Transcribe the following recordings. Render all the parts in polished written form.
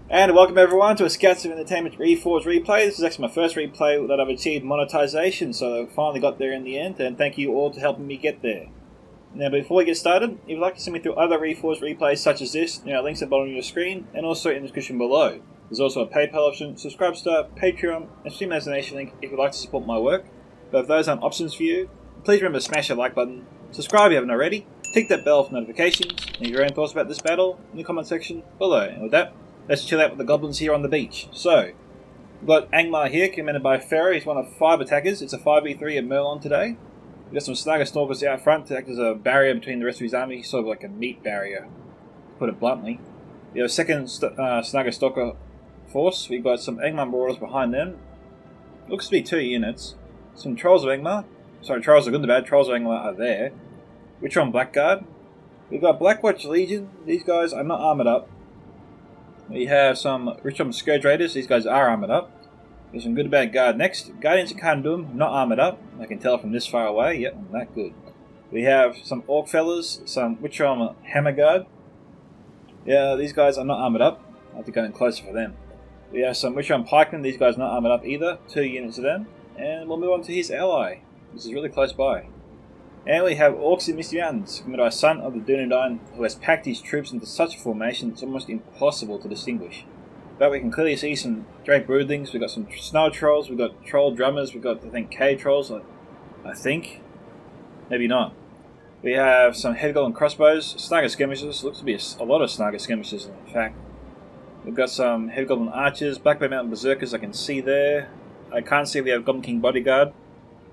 And welcome everyone to a Scouts of Entertainment Reforged replay. This is actually my first replay that I've achieved monetization, so I finally got there in the end, and thank you all for helping me get there. Now before we get started, if you'd like to see me through other Reforged replays such as this, there are links at the bottom of your screen, and also in the description below. There's also a PayPal option, Subscribe Star, Patreon, and Stream as a donation link if you'd like to support my work. But if those aren't options for you, please remember to smash that like button, subscribe if you haven't already, tick that bell for notifications, and leave your own thoughts about this battle in the comment section below. And with that, let's chill out with the goblins here on the beach. So, we've got Angmar here, commanded by Pharoah. He's one of 5 attackers. It's a 5v3 at Mirlond today. We've got some Snagger Stalkers out front to act as a barrier between the rest of his army, sort of like a meat barrier, to put it bluntly. We have a second Snagger Stalker force. We've got some Angmar Marauders behind them. Looks to be 2 units. Some Trolls of Angmar. Sorry, Trolls of Gundabad. Trolls of Angmar are there. Recon Blackguard. We've got Blackwatch Legion. These guys are not armoured up. We have some Richmond Scourge Raiders. These guys are armoured up. There's some Gundabad Guard next. Guardians of Kandum, not armoured up. I can tell from this far away. Yep, I'm that good. We have some Orc Fellas, some Witchram Hammer Guard. Yeah, these guys are not armoured up. I have to go in closer for them. We have some Witchram Pikemen. These guys are not armoured up either. 2 units of them. And we'll move on to his ally. This is really close by. And we have Orcs in Misty Mountains, commanded by Son of the Dunedain, who has packed his troops into such a formation it's almost impossible to distinguish. But we can clearly see some Drake Broodlings, we've got some Snow Trolls, we've got Troll Drummers, we've got, I think, Cave Trolls, I think. Maybe not. We have some Heavy Golden Crossbows, Snagger Skirmishers, looks to be a lot of Snagger Skirmishers in fact. We've got some Heavy Goblin Archers, Black Bear Mountain Berserkers I can see there. I can't see if we have Goblin King Bodyguard.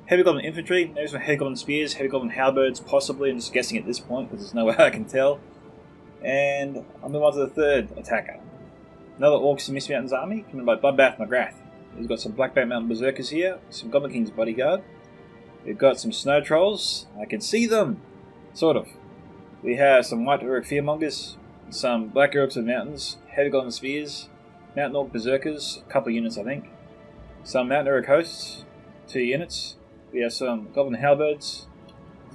Heavy Goblin Infantry, maybe some Heavy Goblin Spears, Heavy Goblin Halberds, possibly. I'm just guessing at this point because there's no way I can tell. And I'll move on to the third attacker. Another Orcs in Misty Mountains army, commanded by Bloodbath McGrath. He's got some Black Bear Mountain Berserkers here, some Goblin King's Bodyguard. We've got some Snow Trolls. I can see them! Sort of. We have some White Uruk Fearmongers, some Black Uruks of the Mountains, Heavy Goblin Spears, Mountain Orc Berserkers, a couple of units I think. Some Mountain Uruk Hosts, 2 units. We have some Goblin Halberds,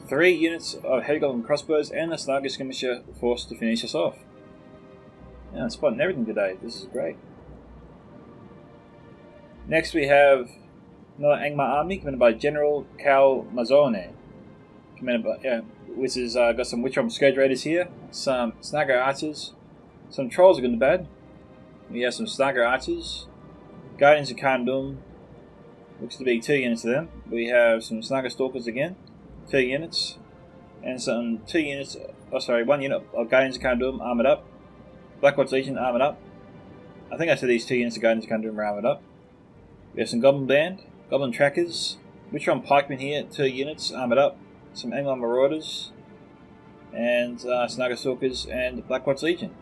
3 units of Heavy Goblin Crossbows, and a Snagger Skirmisher force to finish us off. Yeah, I'm spotting everything today. This is great. Next we have another Angmar army, commanded by General Cal Mazzone. Commanded by, which is got some Witchram Scourge Raiders here, some Snagger Archers, some Trolls of Gundabad. We have some Snagger Archers, Guardians of Kandum. Looks to be 2 units of them. We have some Snagger Stalkers again, 2 units, and some 2 units, 1 unit of Guardians of Kandum armoured up. Blackwatch Legion armoured up. I think I said these 2 units of Guardians of Kandum are armoured up. We have some Goblin Band, Goblin Trackers, Witchram Pikemen here, 2 units armoured up, some Angmar Marauders, and Snagger Stalkers and Blackwatch Legion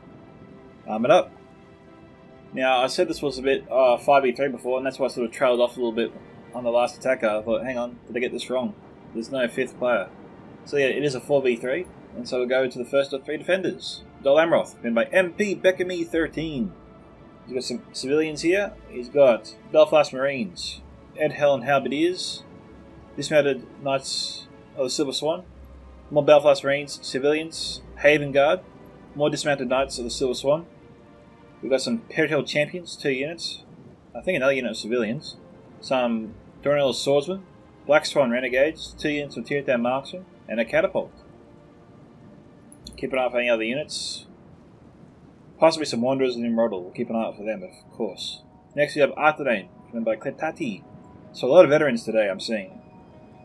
armoured up. Now, I said this was a bit 5v3 before, and that's why I sort of trailed off a little bit on the last attacker. I thought, hang on, did I get this wrong? There's no 5th player. So yeah, it is a 4v3, and so we'll go to the first of 3 defenders. Dol Amroth, been by MP Beckamy 13. He's got some civilians here. He's got Belfast Marines, Ed Helen Halberdiers, Dismounted Knights of the Silver Swan, more Belfast Marines, civilians, Haven Guard, more Dismounted Knights of the Silver Swan. We've got some Peritell Champions, 2 units. I think another unit of civilians. Some Dornell Swordsmen, Black Swan Renegades, 2 units of Tirthan Marksmen, and a Catapult. Keep an eye out for any other units. Possibly some Wanderers and Imrodal. We'll keep an eye out for them, of course. Next we have Arthedain, commanded by Cletati. So a lot of veterans today, I'm seeing.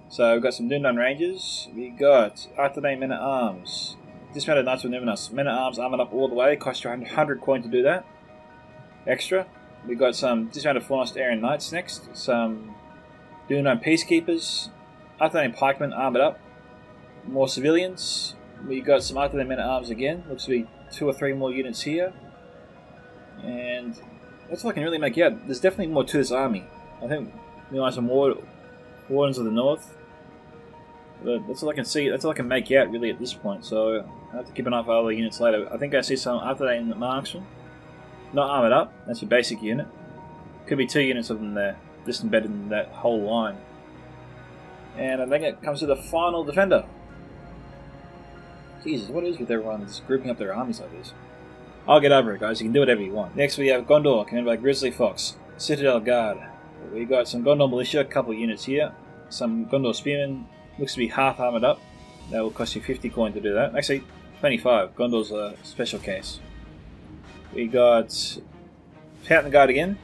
So we've got some Dundan Rangers. We've got Arthedain Men-at-Arms. Dismounted Knights of Numenus. Men-at-Arms armoured up all the way. Cost you 100 coin to do that. Extra. We've got some Dismounted Forest Aryan Knights next. Some Dundan Peacekeepers. Arthedain Pikemen armoured up. More civilians. We've got some Arthedain Men-at-Arms again. Looks to be 2 or 3 more units here. And that's all I can really make out. There's definitely more to this army. I think we might have some Wardens of the North. But that's all I can see. That's all I can make out really at this point. So I have to keep an eye for other units later. I think I see some Arthedain Marksmen. Not armoured up, that's your basic unit. Could be 2 units of them there, just embedded in that whole line. And I think it comes to the final defender. Jesus, what is with everyone just grouping up their armies like this? I'll get over it, guys. You can do whatever you want. Next we have Gondor, commanded by Grizzly Fox. Citadel Guard. We got some Gondor Militia, a couple of units here. Some Gondor Spearmen. Looks to be half armoured up. That will cost you 50 coin to do that. Actually, 25. Gondor's a special case. We got Fountain Guard again.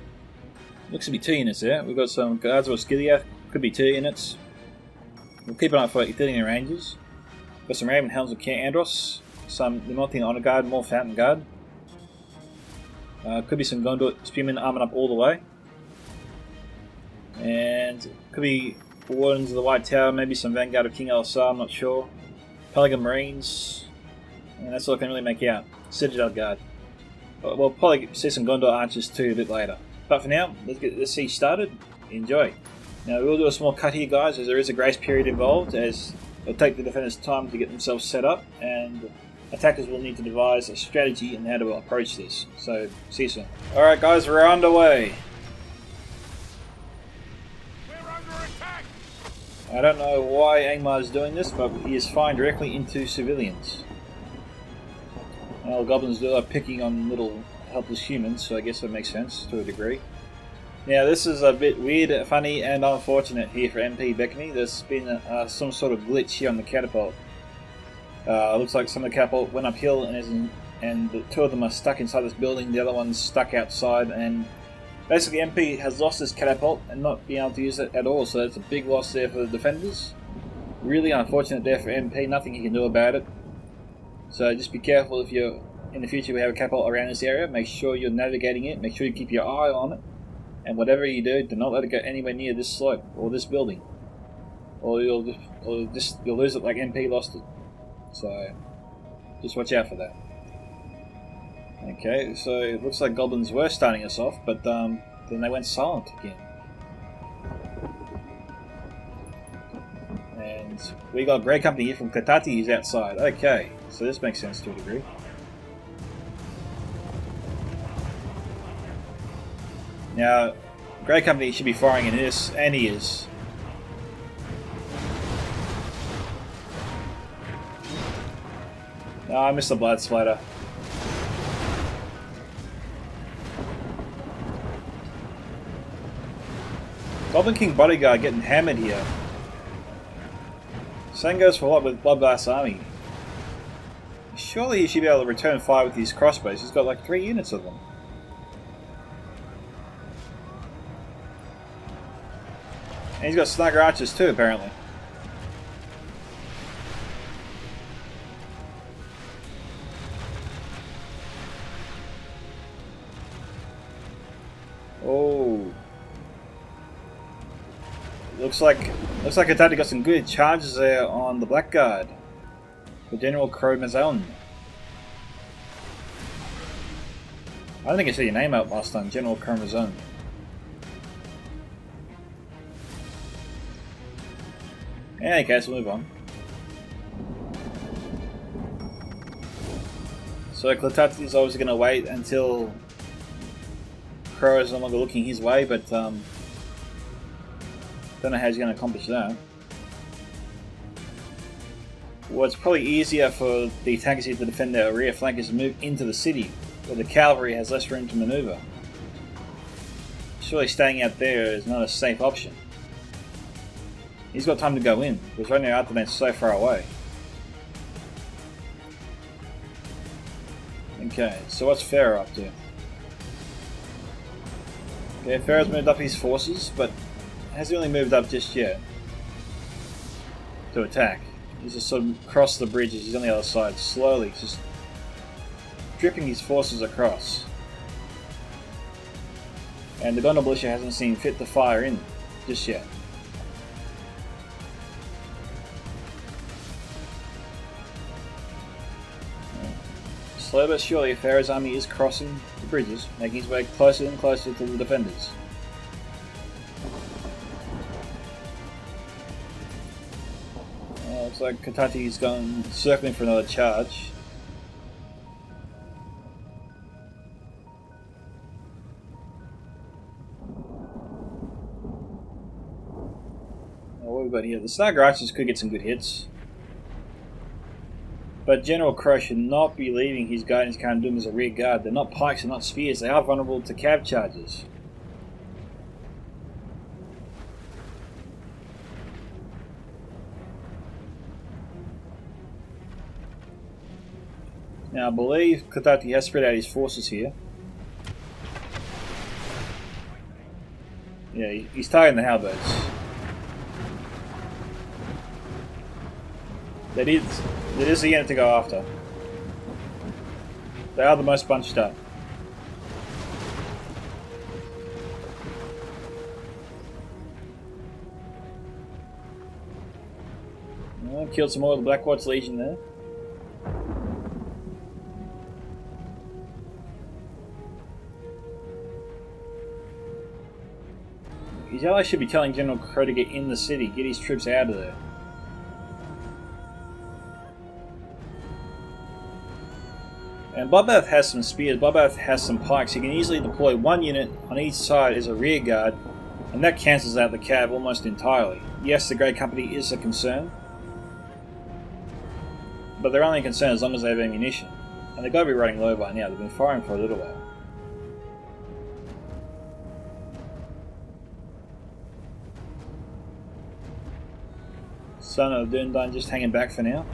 Looks to be 2 units there. We've got some Guards of Osgiliath. Could be 2 units. We'll keep an eye for Euthalian Rangers. Got some Raven Helms of King Andros. Some Nimothian Honor Guard, more Fountain Guard. Could be some Gondor Spearmen armoured up all the way. And could be Wardens of the White Tower, maybe some Vanguard of King Elsar, I'm not sure. Pelican Marines. And that's all I can really make out. Citadel Guard. We'll probably see some Gondor Archers too a bit later. But for now, let's get this siege started. Enjoy. Now we will do a small cut here, guys, as there is a grace period involved, as it'll take the defenders time to get themselves set up, and attackers will need to devise a strategy and how to approach this. So, see you soon. Alright guys, we're underway. We're under attack. I don't know why Angmar is doing this, but he is firing directly into civilians. Well, goblins do like picking on little helpless humans, so I guess that makes sense to a degree. Now this is a bit weird, funny and unfortunate here for MP Beckney. There's been some sort of glitch here on the catapult. Looks like some of the catapult went uphill and the 2 of them are stuck inside this building, the other one's stuck outside, and basically MP has lost his catapult and not being able to use it at all, so it's a big loss there for the defenders. Really unfortunate there for MP, nothing you can do about it. So just be careful if you're in the future we have a catapult around this area, make sure you're navigating it, make sure you keep your eye on it. And whatever you do not let it go anywhere near this slope or this building, or you'll lose it like MP lost it. So just watch out for that. Okay, so it looks like goblins were starting us off, but then they went silent again. And we got Grey Company here from Katati. He's outside. Okay, so this makes sense to a degree. Now, Grey Company should be firing in this, and he is. Oh, I missed the Blood Splatter. Goblin King Bodyguard getting hammered here. Same goes for a lot with Bloodbath's army. Surely he should be able to return fire with his crossbows. He's got like 3 units of them. And he's got Snugger Archers too, apparently. Oh. Looks like Atati got some good charges there on the Blackguard. For General Cromazon. I don't think I said your name out last time, General Cromazon. Okay, so we'll move on. So Clatati is obviously going to wait until Crow is no longer looking his way, but don't know how he's going to accomplish that. Well, it's probably easier for the attackers here to defend their rear flankers and move into the city, where the cavalry has less room to maneuver. Surely staying out there is not a safe option. He's got time to go in, because right now Arthurman's so far away. Okay, so what's Pharoah up to? Okay, Pharaoh's moved up his forces, but has he only moved up just yet to attack? He's just sort of crossed the bridges, he's on the other side, slowly, just dripping his forces across. And the Gondor Militia hasn't seen fit to fire in just yet. Slowly but surely, Pharaoh's army is crossing the bridges, making his way closer and closer to the defenders. Looks like Katati's gone circling for another charge. we've got here. The Snagger Archers could get some good hits. But General Crow should not be leaving his guidance car and doing them as a rear guard. They're not pikes, they're not spears, they are vulnerable to cav charges. Now I believe Kotati has spread out his forces here. Yeah, he's targeting the halberds. That is the unit to go after. They are the most bunched up. Well, killed some more of the Blackwatch Legion there. His allies should be telling General Crow to get in the city, get his troops out of there. And Bloodbath has some spears, Bloodbath has some pikes. He can easily deploy one unit on each side as a rear guard, and that cancels out the cav almost entirely. Yes, the Grey Company is a concern, but they're only a concern as long as they have ammunition. And they've got to be running low by now, they've been firing for a little while. Son of Dundun just hanging back for now.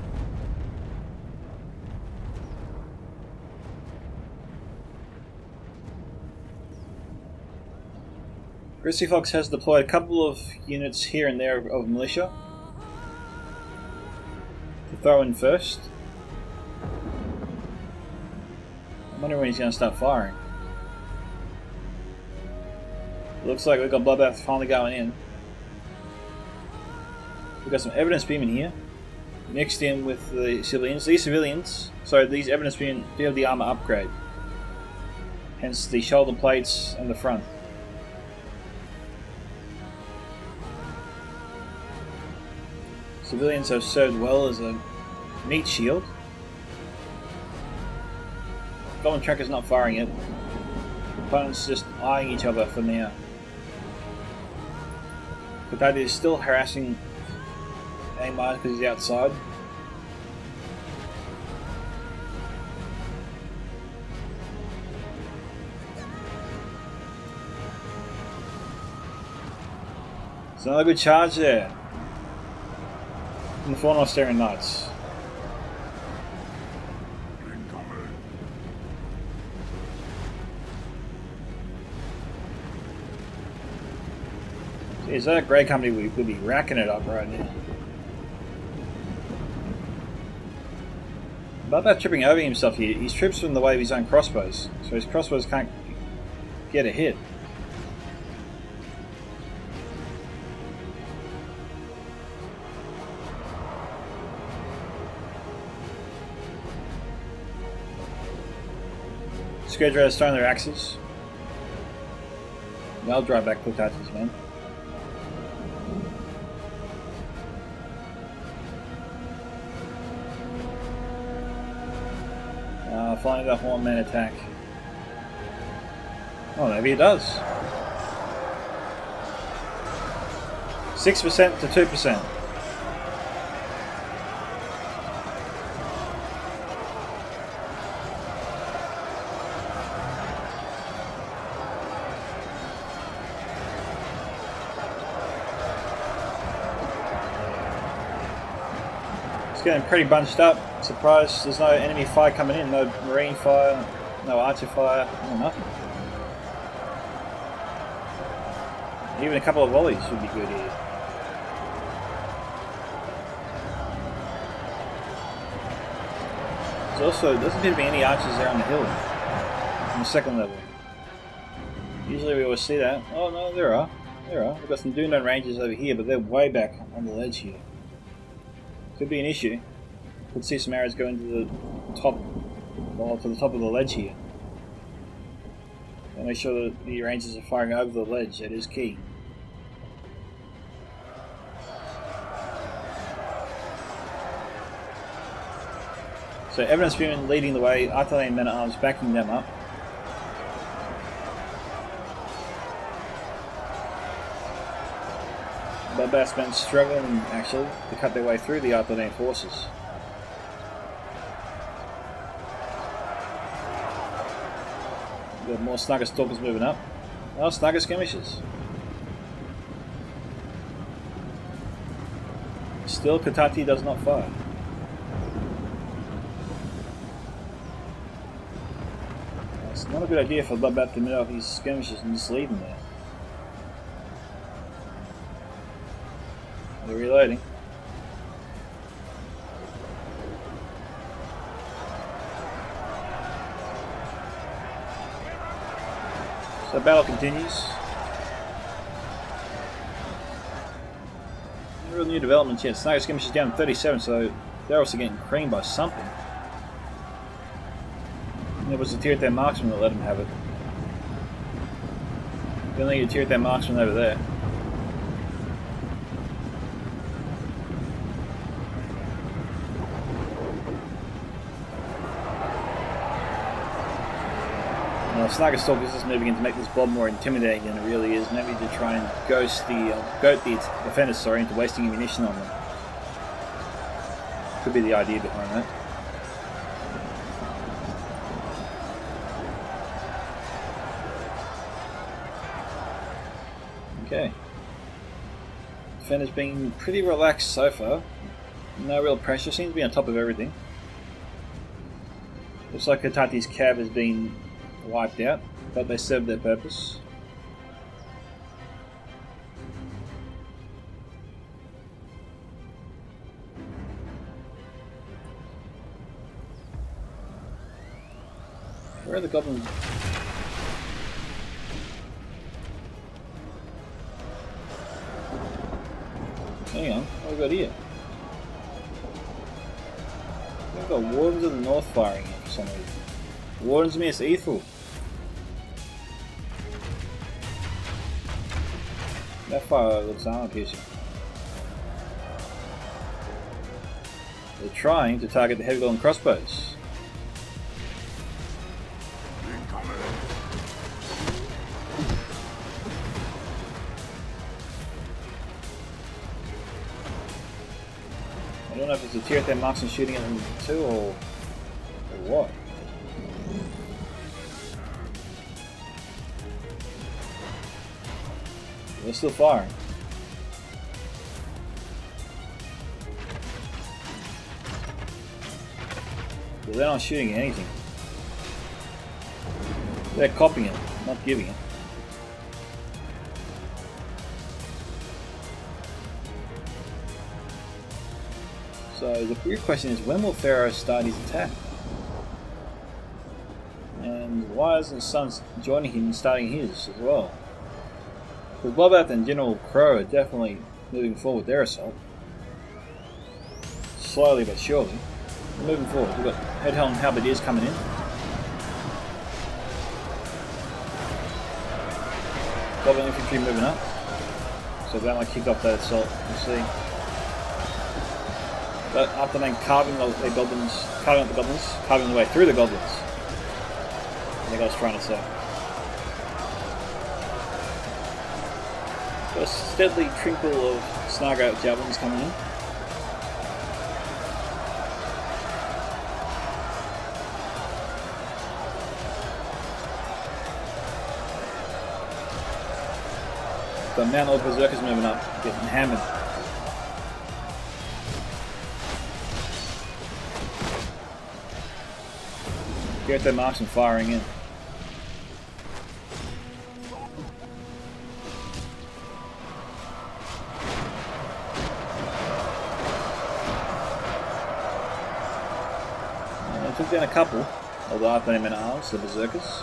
Grizzly Fox has deployed a couple of units here and there of militia to throw in first. I wonder when he's going to start firing. Looks like we've got Bloodbath finally going in. We've got some evidence beam in here. Mixed in with the civilians. These evidence beam do have the armor upgrade. Hence the shoulder plates and the front. Civilians have served well as a meat shield. Golden Tracker's not firing it. Opponents just eyeing each other for now. Kotati is still harassing Amar because he's outside. It's another good charge there from the Four Nostarian Knights. Is that a Grey Company? We could be racking it up right now. About that tripping over himself here, his troops are in the way of his own crossbows, so his crossbows can't get a hit. Scourge Raiders throwing their axes. They'll drive back Kotati's men. Flying the one-man attack. Oh, maybe it does. 6% to 2%. It's getting pretty bunched up. Surprised there's no enemy fire coming in, no marine fire, no archer fire, no nothing. Even a couple of volleys would be good here. There's also doesn't appear to be any archers there on the hill, on the second level. Usually we always see that. Oh no, there are. We've got some Dundun Rangers over here, but they're way back on the ledge here. Could be an issue. Could see some arrows go into the top, well, to the top of the ledge here. And make sure that the Rangers are firing over the ledge. That is key. So Evidence Beam leading the way, Artillery Men at Arms backing them up. Bloodbath's been struggling, actually, to cut their way through the Arthurian forces. We've got more Snugger Stalkers moving up. Oh, Snugger Skirmishers. Still, Katati does not fire. It's not a good idea for Bloodbath to move off these skirmishers and just leave them there. They're reloading. So the battle continues. No real new developments yet. Snugger Skirmishers down to 37, so they're also getting creamed by something. It was a tier at their marksman that let them have it. They only need a tier at their marksman over there. Now, Snugger Stalkers is moving in to make this blob more intimidating than it really is. Maybe to try and goat the defenders into wasting ammunition on them. Could be the idea behind that. Okay. Defender's been pretty relaxed so far. No real pressure, seems to be on top of everything. Looks like Katati's cab has been wiped out, but they served their purpose. Where are the goblins? Hang on, what have we got here? We've got Wardens of the North firing in for some reason. Wardens miss Ethel. That fire looks armor piercing. They're trying to target the heavy golden crossbows. I don't know if it's a tier at their marks and shooting at them too, or what. They're still firing. But they're not shooting at anything. They're copying it, not giving it. So the real question is, when will Pharoah start his attack? And why isn't Sun joining him and starting his as well? Because Bloodbath and General Crow are definitely moving forward with their assault. Slowly but surely. They're moving forward. We've got Headhelm Halberdiers coming in. Goblin Infantry moving up. So that might kick off that assault. We'll see. But after then carving up the goblins, carving the way through the goblins. I think I was trying to say. Got a steadily trickle of Snargout javelins coming in. Got Mount Lord Berserkers moving up, getting hammered. Get their marks and firing in. I took down a couple of the Arthurian men at arms, the Berserkers.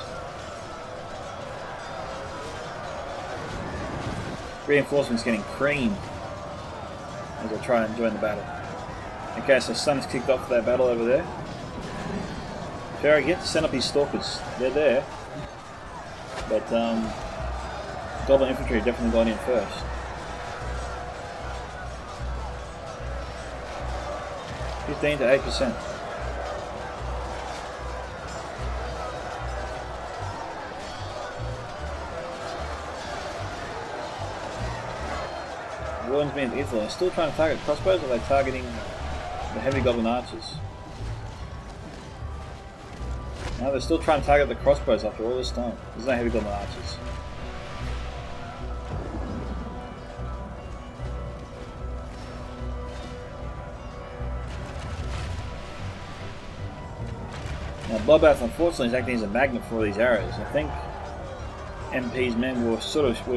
Reinforcements getting creamed as I try and join the battle. Okay, so Sun has kicked off that battle over there. Pharoah gets to send up his stalkers. They're there. But Goblin Infantry definitely got in first. $15 to 8%. Warden's being Ithel. They're still trying to target crossbows, or are they targeting the heavy goblin archers? No, they're still trying to target the crossbows after all this time. There's no heavy goblin archers. Now Bloodbath unfortunately is acting as a magnet for all these arrows. I think MP's men were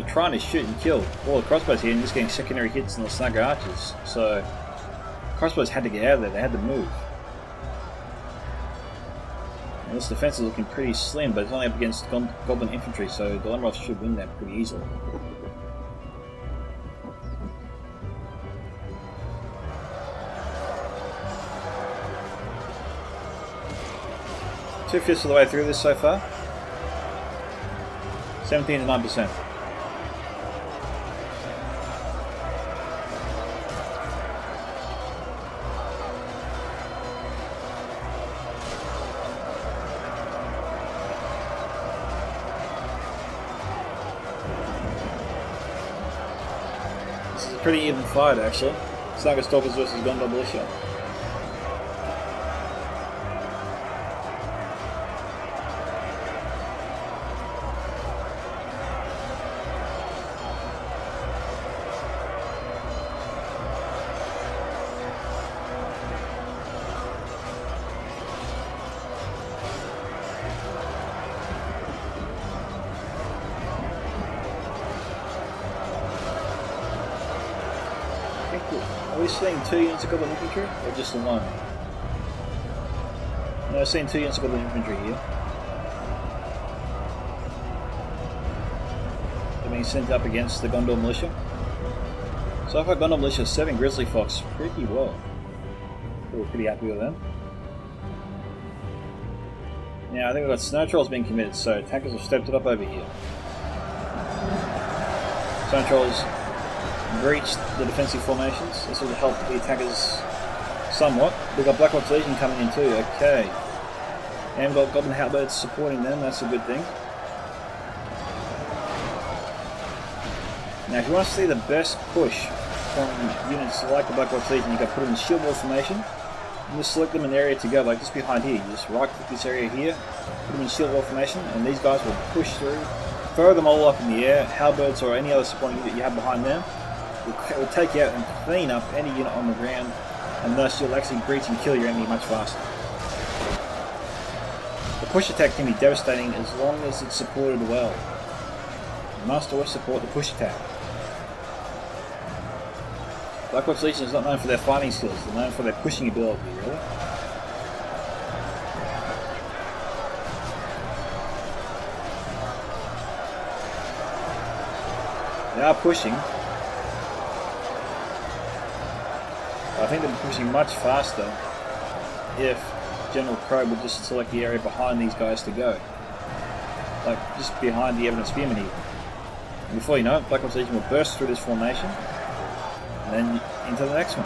trying to shoot and kill all the crossbows here and just getting secondary hits on the snugger archers. So crossbows had to get out of there, they had to move. Now, this defense is looking pretty slim, but it's only up against goblin infantry, so the Lemroth should win that pretty easily. Two-fifths of the way through this so far. 17 to 9%. This is a pretty even fight actually. Snugger Stalkers versus Gondor Militia. Are we seeing 2 units of goblin infantry, or just the one? No, we're seeing 2 units of goblin infantry here. They're being sent up against the Gondor Militia. So far Gondor Militia is serving Grizzly Fox pretty well. We're pretty happy with them. Now I think we've got Snow Trolls being committed, so attackers have stepped it up over here. Snow Trolls breached the defensive formations. This will help the attackers somewhat. We've got Black Ops Legion coming in too, okay. And we've got Goblin Halberds supporting them, that's a good thing. Now if you want to see the best push from units like the Black Ops Legion, you can put them in shield wall formation and just select them an area to go, like just behind here. You just right click this area here, put them in shield wall formation, and these guys will push through, throw them all up in the air. Halberds or any other supporting unit you have behind them will take you out and clean up any unit on the ground, and thus you'll actually breach and kill your enemy much faster. The push attack can be devastating as long as it's supported well. You must always support the push attack. Black Ops Legion is not known for their fighting skills, they're known for their pushing ability, really. They are pushing. I think they're pushing much faster if General Crow would just select the area behind these guys to go. Like, just behind the Evident Spearmen here. And before you know it, Black Ops Legion will burst through this formation, and then into the next one.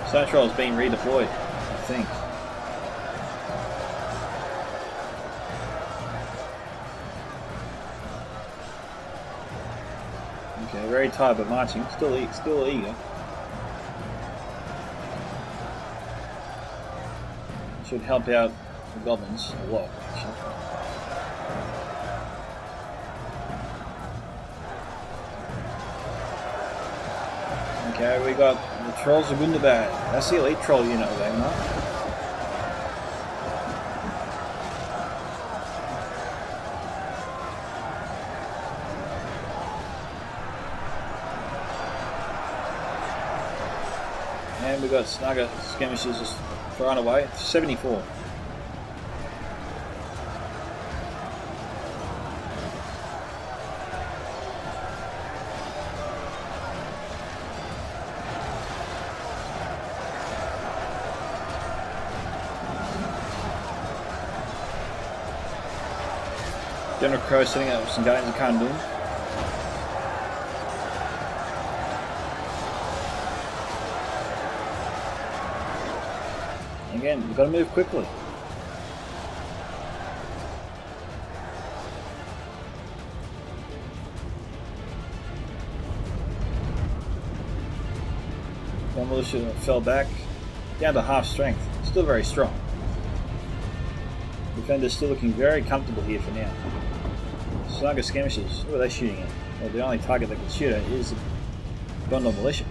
Snow Troll is being redeployed, I think. Okay, very tired but marching, still eager. Should help out the goblins a lot, actually. Okay, we got the Trolls of Gundabad. That's the elite troll unit of them, right? And we got Snugger skirmishers just thrown away. 74. General Crow setting up some Guardians of Khandun. Again, you've got to move quickly. One militia fell back, down to half strength. Still very strong. Defender's still looking very comfortable here for now. Saga skirmishers, who are they shooting at? Well, the only target they can shoot at is the Gondor militia.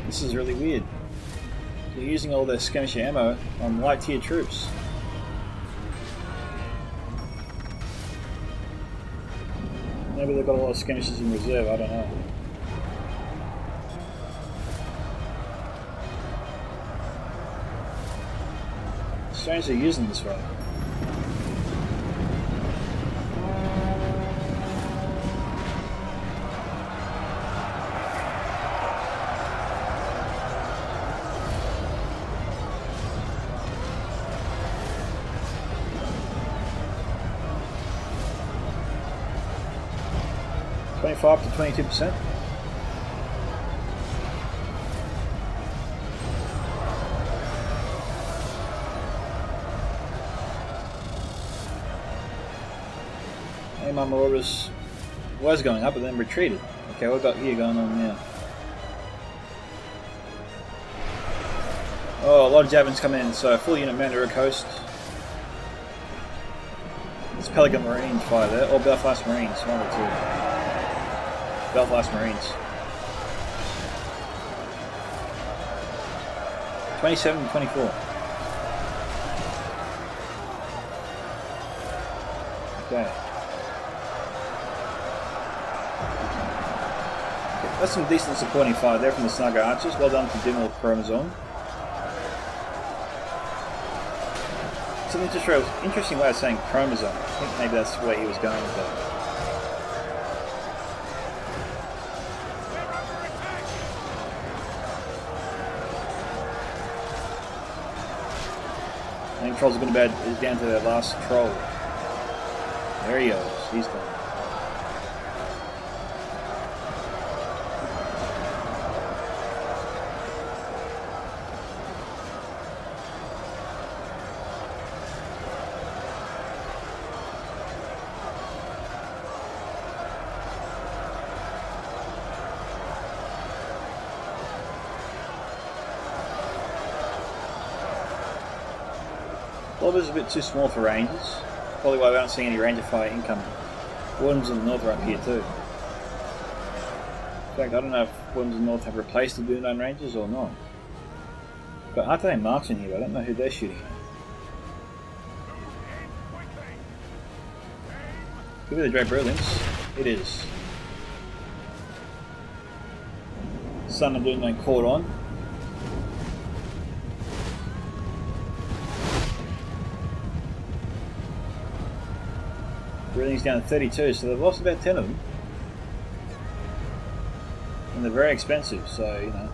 This is really weird. They're using all their skirmisher ammo on light tier troops. Maybe they've got a lot of skirmishers in reserve, I don't know. Strange they're using this way. $25 to 22%. My Marauders was going up but then retreated. Okay, what got here going on now? Oh, a lot of javelins come in, so full unit man to coast. It's Pelican Marines fire there, or Belfast Marines, one or two. Belfast Marines. 27 to 24. Okay. That's some decent supporting fire there from the Snugger Archers. Well done to Dimmel Chromosome. It's an interesting way of saying chromosome. I think maybe that's where he was going with that. I think Trolls are going to be down to their last troll. There he goes. He's gone. Is a bit too small for rangers. Probably why we aren't seeing any ranger fire incoming. Wardens in the north are up here too. In fact, I don't know if Wardens in the north have replaced the Boondown Rangers or not. But aren't they marks in here? I don't know who they're shooting at. Could be the Dread Brilliance. It is. Sun and Boondown caught on. Everything's down to 32, so they've lost about 10 of them. And they're very expensive, so, you know.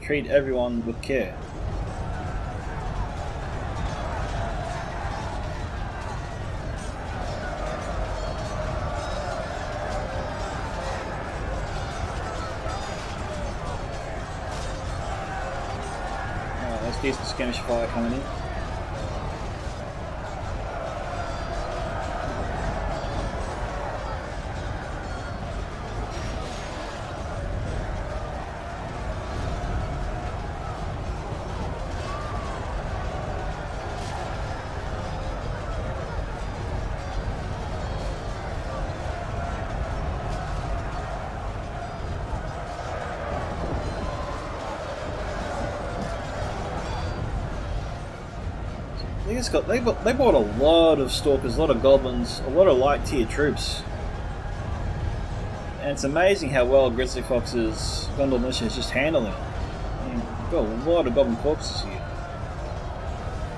Treat everyone with care. Alright, that's decent skirmish fire coming in. They bought a lot of Stalkers, a lot of Goblins, a lot of light tier troops. And it's amazing how well Grizzly Fox's Gondor militia is just handling it. I mean, we've got a lot of Goblin corpses here.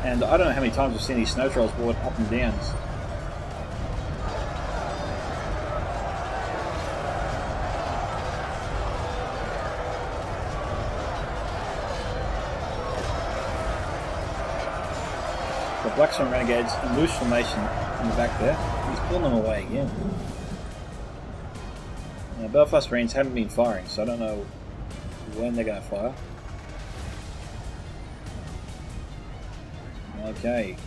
And I don't know how many times we've seen these snow trolls brought up and downs. Blackstone Renegades in loose formation in the back there. He's pulling them away again. Now, Belfast Marines haven't been firing, so I don't know when they're going to fire. Okay.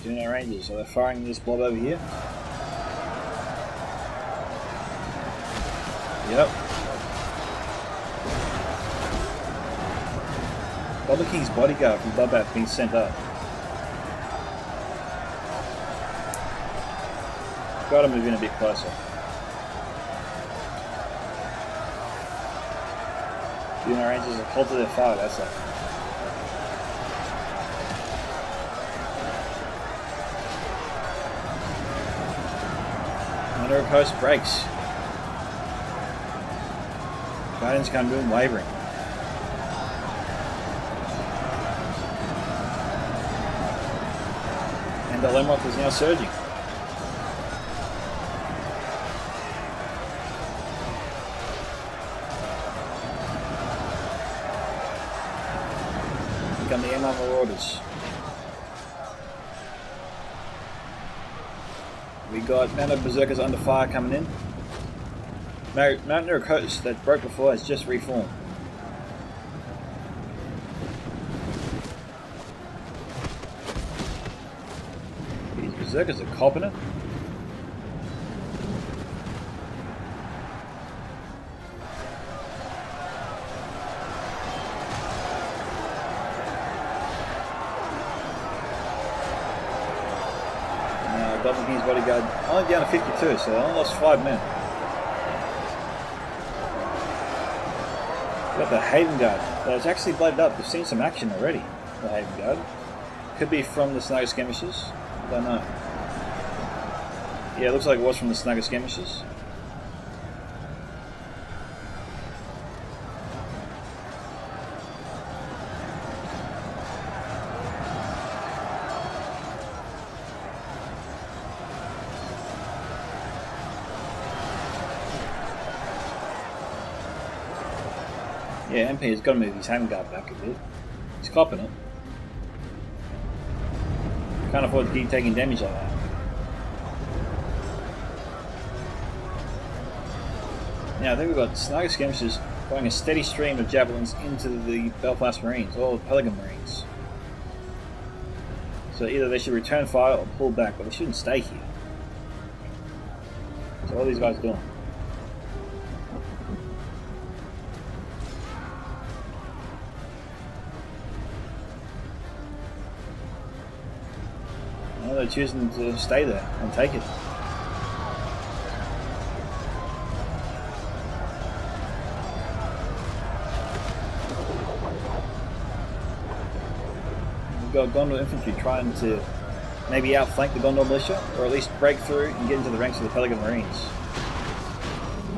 Doing our Rangers, so they're firing this blob over here. Yep. Bobber King's bodyguard from Bobat being sent up. Gotta move in a bit closer. Doing our Rangers have halted their fire, that's it. Under a coast breaks. Guardians can't do them wavering. And the Lemrock is now surging. Here come the M1 Marauders. We got Mounted Berserkers under fire coming in. Mountaineer Coast that broke before has just reformed. These Berserkers are copping it. Now, Double King's bodyguard only down to 52, so they only lost 5 men. Got the Haven Guard. That's actually bladed up. We've seen some action already. The Haven Guard. Could be from the Snugger Skirmishes. Don't know. Yeah, it looks like it was from the Snugger Skirmishes. Yeah, MP has got to move his Haven Guard back a bit. He's copping it. Can't afford to keep taking damage like that. Now I think we've got Snugger Skirmishers going a steady stream of javelins into the Belfast Marines, or Pelican Marines. So either they should return fire or pull back, but they shouldn't stay here. So what are these guys doing? Well, they're choosing to stay there and take it. We've got Gondor infantry trying to maybe outflank the Gondor militia, or at least break through and get into the ranks of the Pelican Marines.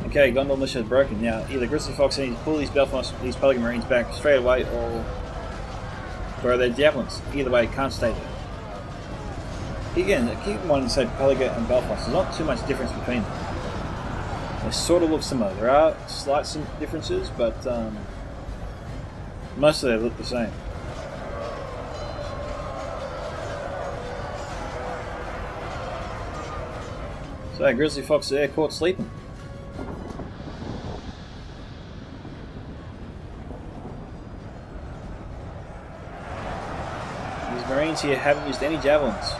Okay, Gondor militia is broken. Now, either Grizzly Fox needs to pull these Pelican Marines back straight away, or throw their javelins. Either way, can't stay there. Again, keep in mind and say Pelican and Belfast, there's not too much difference between them. They sort of look similar. There are slight differences, but mostly they look the same. So Grizzly Fox there, caught sleeping. These Marines here haven't used any javelins.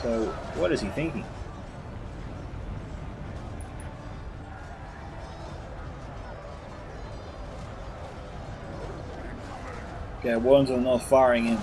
So, what is he thinking? Okay, Wardens on the north firing in.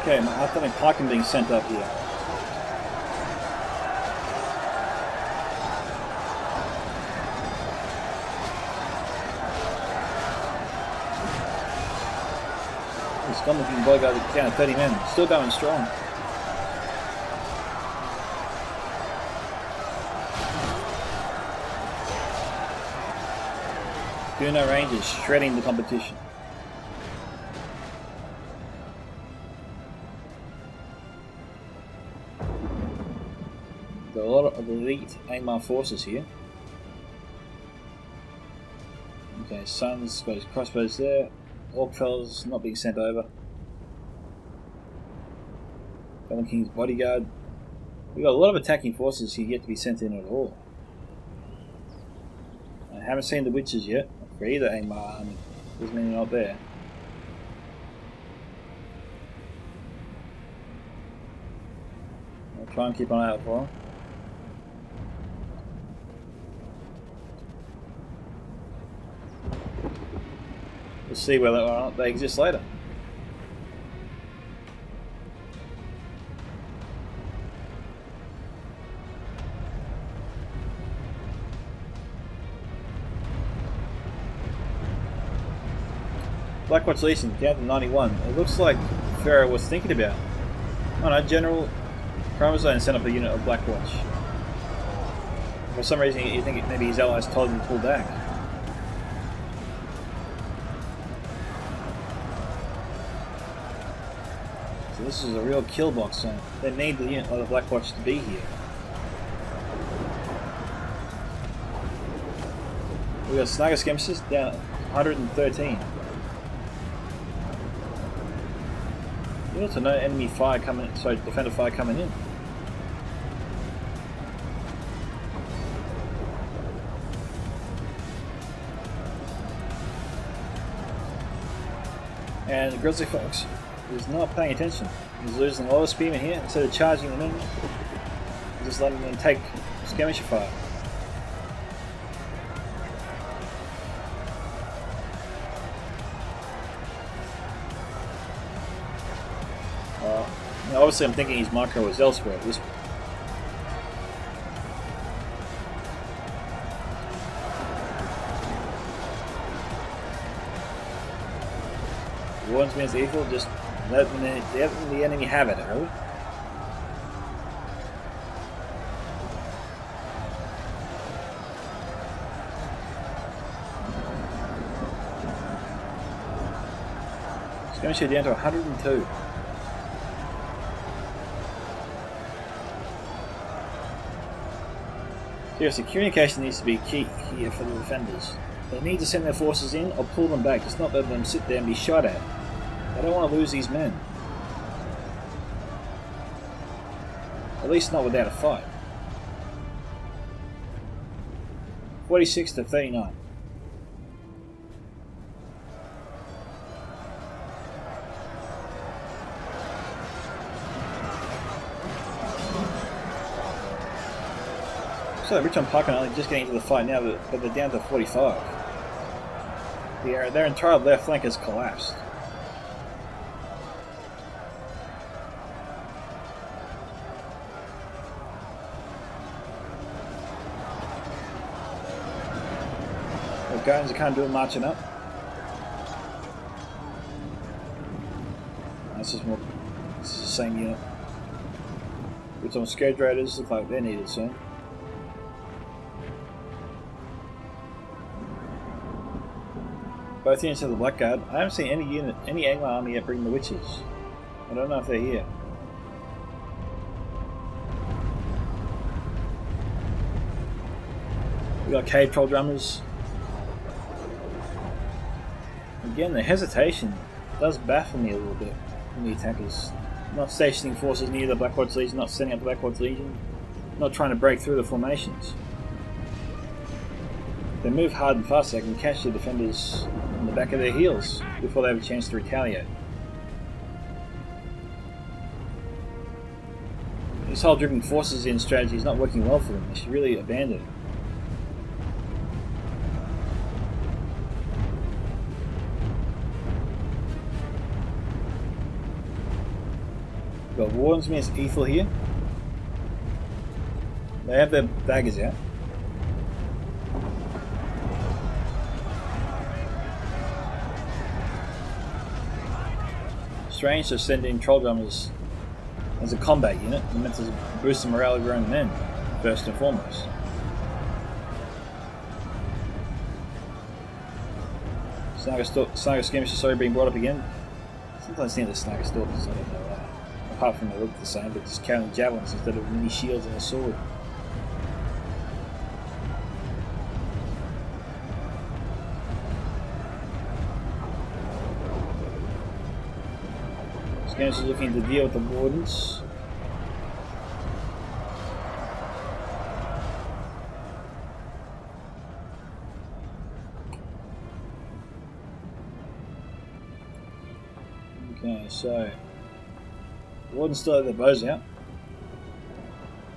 Okay, I think Parkin being sent up here. This gun looking bodyguard down to 30 men, still going strong. Duno Rangers shredding the competition. Got a lot of elite Angmar forces here. Okay, Sun's got his crossbows there. Orkfell's not being sent over. Golden King's bodyguard. We've got a lot of attacking forces here yet to be sent in at all. I haven't seen the witches yet for either Angmar army. There's many not there. I'll try and keep an eye out for them. We'll see whether or not they exist later. Blackwatch Legion down to 91. It looks like Pharoah was thinking about. Oh no, General Chromosome sent up a unit of Blackwatch. For some reason, you think maybe his allies told him to pull back. So this is a real kill box zone. They need the unit of the Blackwatch to be here. We got Snagger Skirmishers down 113. Also no enemy fire coming, sorry, defender fire coming in. And the Grizzly Fox is not paying attention. He's losing a lot of spearmen here. Instead of charging them in, he's just letting them take skirmisher fire. Obviously I'm thinking his micro is elsewhere at this point. Warns me as evil, just let the enemy have it, really. Skirmisher down to 102. Seriously, communication needs to be key here for the defenders. They need to send their forces in or pull them back, just not let them sit there and be shot at. They don't want to lose these men. At least not without a fight. 46 to 39. So Richmond Park are only just getting into the fight now, but they're down to 45. Their entire left flank has collapsed. The Guardians are kind of doing marching up. This is the same unit. With some Scourge Raiders, look like they're needed soon. Both units of the Blackguard. I haven't seen any Angmar army yet bring the witches. I don't know if they're here. We got cave troll drummers. Again, the hesitation does baffle me a little bit from the attackers. Not stationing forces near the Blackwatch Legion, not setting up the Blackwatch Legion, not trying to break through the formations. If they move hard and fast, they can catch the defenders on the back of their heels before they have a chance to retaliate. This whole dripping forces in strategy is not working well for them. They should really abandon it. We've got Wardensmith's Ethel here. They have their daggers out. Strange to send in troll drummers as a combat unit, and meant to boost the morale of your own men, first and foremost. Snaga skirmish is sorry being brought up again. Sometimes I think the Snaga stalkers, I don't know why. Apart from they look the same, but just carrying javelins instead of mini shields and a sword. Skirmish is looking to deal with the wardens. Okay, so Warden still have their bows out.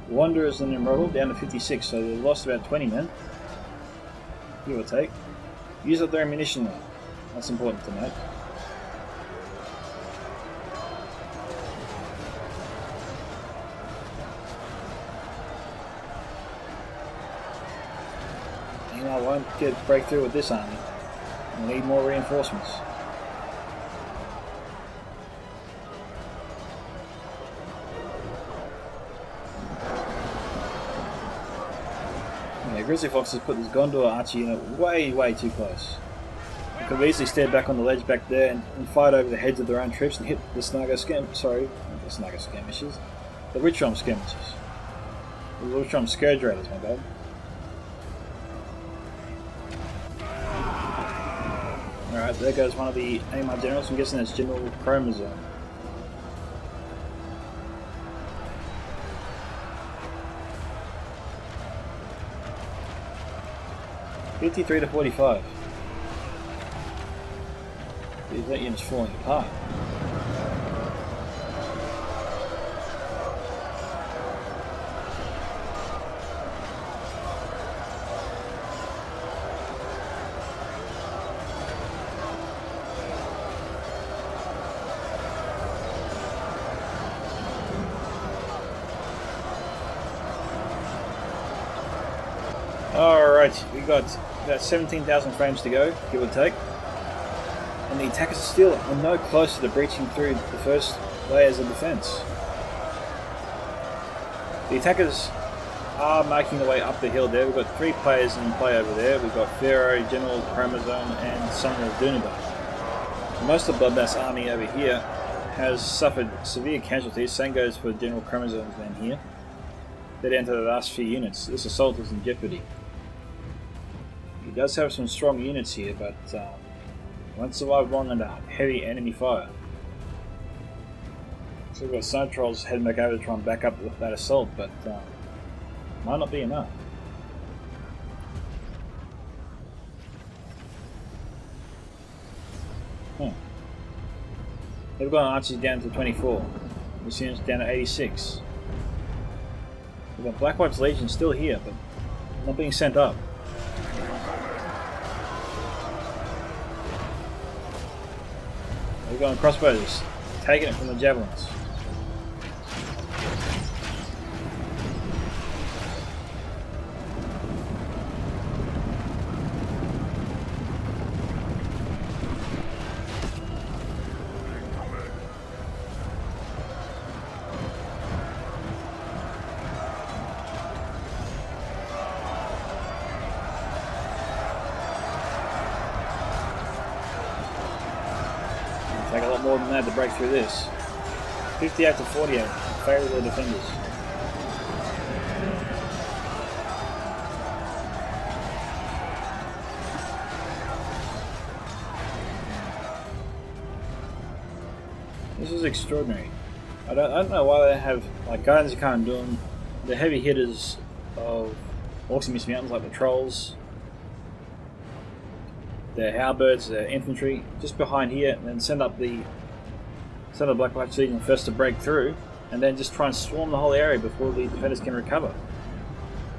Wanderers and Emerald down to 56, so they've lost about 20 men, give or take. Use up their ammunition though, that's important to note. And I won't get breakthrough with this army. I need more reinforcements. Grizzly Fox has put this Gondor Archer unit way too close. They could have easily stayed back on the ledge back there and fight over the heads of their own troops and hit the Snaga skirmishes. The Witchrom skirmishes. The Witchrom Scourge Raiders, my bad. Alright, there goes one of the AMR generals. I'm guessing that's General Chromazone. $53 to $45. That unit's falling apart. Alright, we got about 17,000 frames to go, give or take. And the attackers still are no closer to breaching through the first layers of defense. The attackers are making their way up the hill there. We've got 3 players in play over there. We've got Pharoah, General Chromazone and Summoner of Dunabar. Most of the Bloodbath's army over here has suffered severe casualties. Same goes for General Chromazone's men here. They're down to the last few units. This assault is in jeopardy. He does have some strong units here, but won't survive long under heavy enemy fire. So we've got Snow Trolls heading back over to try and back up that assault, but might not be enough. They've got archers down to 24. Machines down to 86. We've got Blackwatch Legion still here, but not being sent up. We've got crossbows, taking it from the javelins. Take a lot more than that to break through this. 58 to 48 in favour of the defenders. This is extraordinary. I don't know why they have like Guardians of Khan doing the heavy hitters of Orcs and Misty Mountains like the Trolls, their halberds, their infantry, just behind here, and then send the Blackwatch Legion first to break through, and then just try and swarm the whole area before the defenders can recover.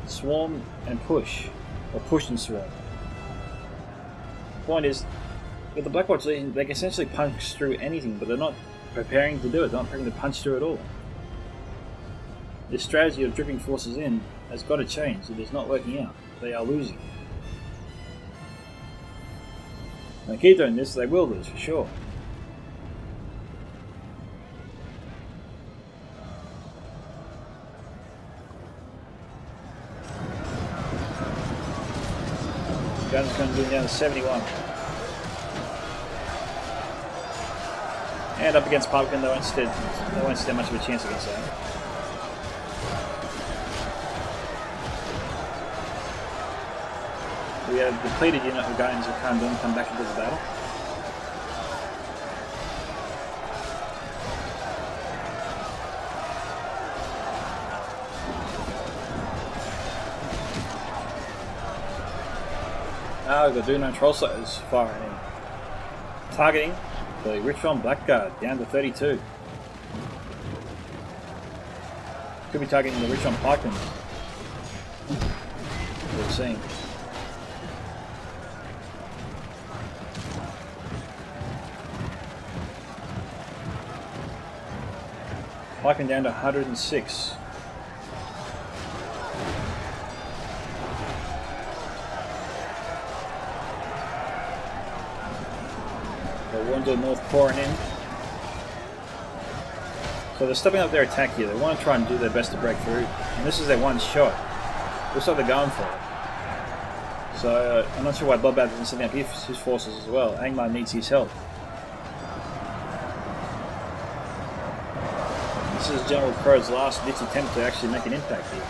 Swarm and push, or push and swarm. The point is, with the Blackwatch Legion, they can essentially punch through anything, but they're not preparing to do it. They're not preparing to punch through it all. This strategy of dripping forces in has got to change. It is not working out. They are losing. They keep doing this, they will lose for sure. Guns going to be down to 71. And up against Pumpkin, they won't stand much of a chance against that. We have depleted unit of Guardians of Kandun come back into the battle. Now we've got Duno Troll Slayers firing in. Targeting the Richon Blackguard down to 32. Could be targeting the Richon Pikemen. We're seeing. Pikemen down to 106. Wando North pouring in. So they're stepping up their attack here. They want to try and do their best to break through. And this is their one shot. Looks like they're going for it. So I'm not sure why Bloodbath isn't sending up his forces as well. Angmar needs his help. This is General Crow's last ditch attempt to actually make an impact here.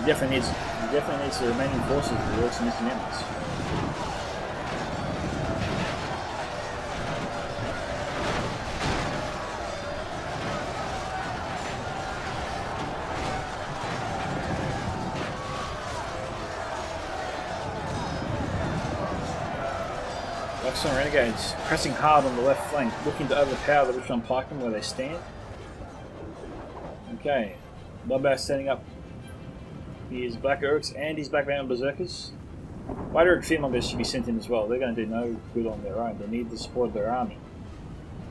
He definitely needs the remaining forces to work some commitments. Luxon Renegades pressing hard on the left flank, looking to overpower the Richon Pikemen where they stand. Okay, Bloodbath standing up his Black Urks and his Black Mountain Berserkers. White Urk Fearmongers should be sent in as well. They're going to do no good on their own. They need the support of their army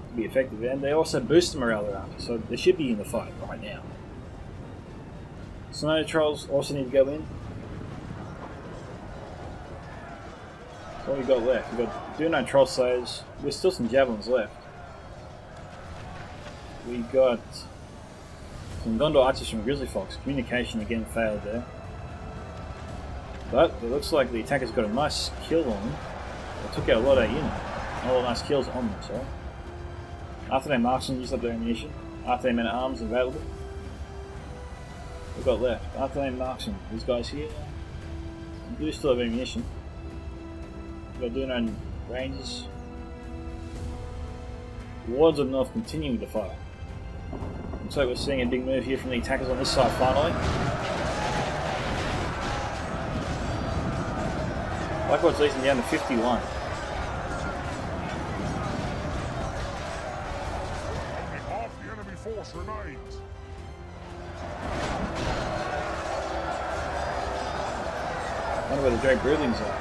to be effective. And they also boost the morale of their army, so they should be in the fight right now. Snow Trolls also need to go in. So what have we got left? We've got Duno Troll Slayers. There's still some Javelins left. We got some Gondor Archers from Grizzly Fox. Communication again failed there. But it looks like the attackers got a nice kill on them. They took out a lot of unit. A lot of nice kills on them, sorry. After their marksmen used up their ammunition. After their men at arms available. We've got left. After their marksmen, these guys here do still have ammunition. We've got Duno Rangers. Wards of North continuing to fire. Looks like we're seeing a big move here from the attackers on this side finally. Blackwood's leading down to 51. Only half the enemy force remains. I wonder where the Drake Broodlings are.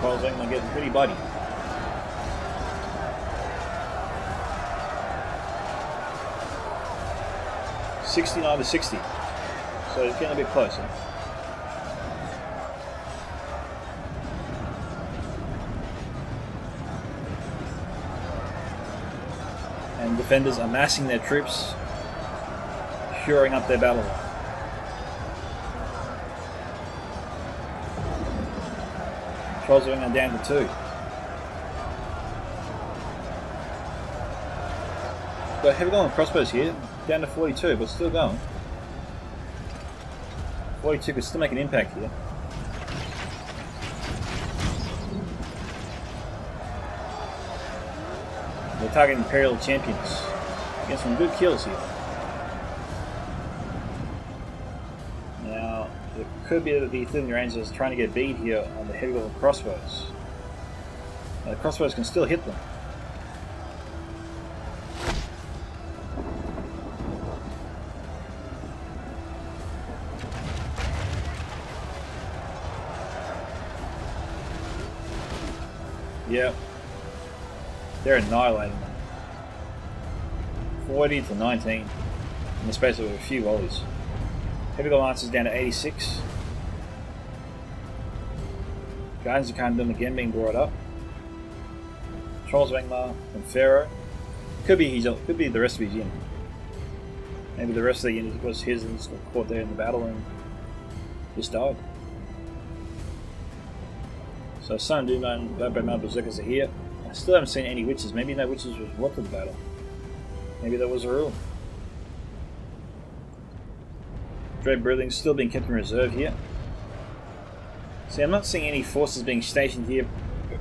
Trolls ain't gonna get pretty buddy. $69 to 60. So it's getting a bit closer. And defenders are massing their troops, shoring up their battle line. Trolls are going down to 2. Got heavy going crossbows here, down to 42, but still going. 42 could still make an impact here. They're targeting Imperial Champions. Getting some good kills here. Now, it could be that the Ethereal Rangers are trying to get beat here on the heavy level crossbows. Now, the crossbows can still hit them. Yep. They're annihilating them. 40 to 19 in the space of a few volleys. Heavy Lancers down to 86. Guardians of Kingdom again being brought up. Trolls of Angmar and Pharoah. Could be the rest of his unit. Maybe the rest of the unit was his and just got caught there in the battle and just died. So Sun Doom and Black Mount Berserkers are here. I still haven't seen any witches. Maybe no witches was brought to the battle. Maybe that was a rule. Dread Broodling's still being kept in reserve here. See, I'm not seeing any forces being stationed here